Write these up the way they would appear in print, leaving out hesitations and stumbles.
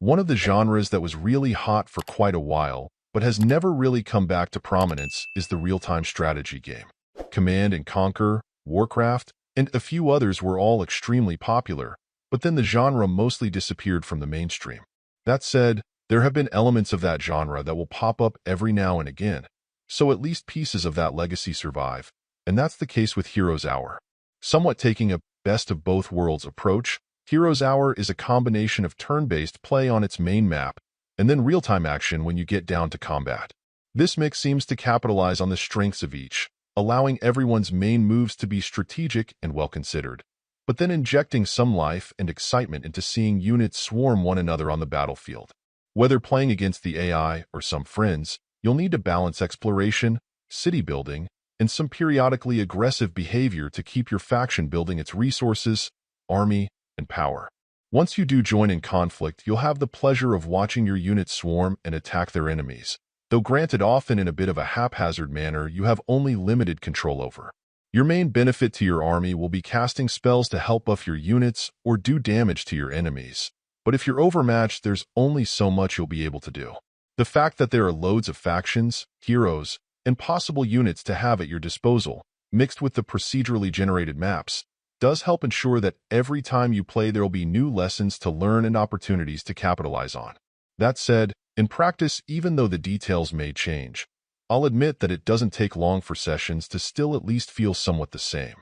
One of the genres that was really hot for quite a while, but has never really come back to prominence, is the real-time strategy game. Command and Conquer, Warcraft, and a few others were all extremely popular, but then the genre mostly disappeared from the mainstream. That said, there have been elements of that genre that will pop up every now and again, so at least pieces of that legacy survive, and that's the case with Heroes Hour. Somewhat taking a best-of-both-worlds approach, Heroes Hour is a combination of turn-based play on its main map and then real-time action when you get down to combat. This mix seems to capitalize on the strengths of each, allowing everyone's main moves to be strategic and well-considered, but then injecting some life and excitement into seeing units swarm one another on the battlefield. Whether playing against the AI or some friends, you'll need to balance exploration, city building, and some periodically aggressive behavior to keep your faction building its resources, army, and power. Once you do join in conflict, you'll have the pleasure of watching your units swarm and attack their enemies, though granted often in a bit of a haphazard manner you have only limited control over. Your main benefit to your army will be casting spells to help buff your units or do damage to your enemies, but if you're overmatched, there's only so much you'll be able to do. The fact that there are loads of factions, heroes, and possible units to have at your disposal, mixed with the procedurally generated maps, does help ensure that every time you play there will be new lessons to learn and opportunities to capitalize on. That said, in practice, even though the details may change, I'll admit that it doesn't take long for sessions to still at least feel somewhat the same.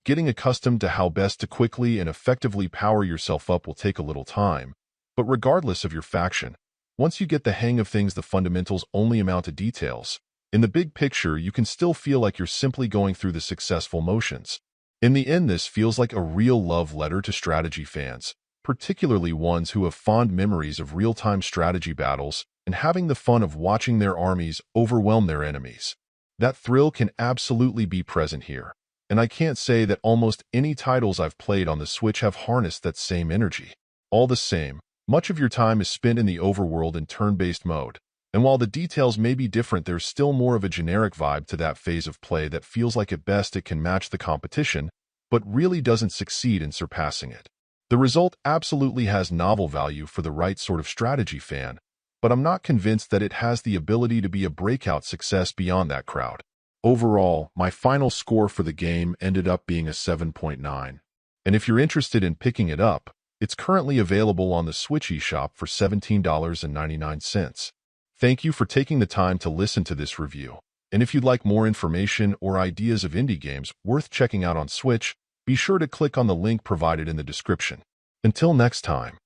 Getting accustomed to how best to quickly and effectively power yourself up will take a little time, but regardless of your faction, once you get the hang of things, the fundamentals only amount to details. In the big picture, you can still feel like you're simply going through the successful motions. In the end, this feels like a real love letter to strategy fans, particularly ones who have fond memories of real-time strategy battles and having the fun of watching their armies overwhelm their enemies. That thrill can absolutely be present here, and I can't say that almost any titles I've played on the Switch have harnessed that same energy. All the same, much of your time is spent in the overworld and turn-based mode, and while the details may be different, there's still more of a generic vibe to that phase of play that feels like at best it can match the competition, but really doesn't succeed in surpassing it. The result absolutely has novel value for the right sort of strategy fan, but I'm not convinced that it has the ability to be a breakout success beyond that crowd. Overall, my final score for the game ended up being a 7.9. And if you're interested in picking it up, it's currently available on the Switch eShop for $17.99. Thank you for taking the time to listen to this review. And if you'd like more information or ideas of indie games worth checking out on Switch, be sure to click on the link provided in the description. Until next time.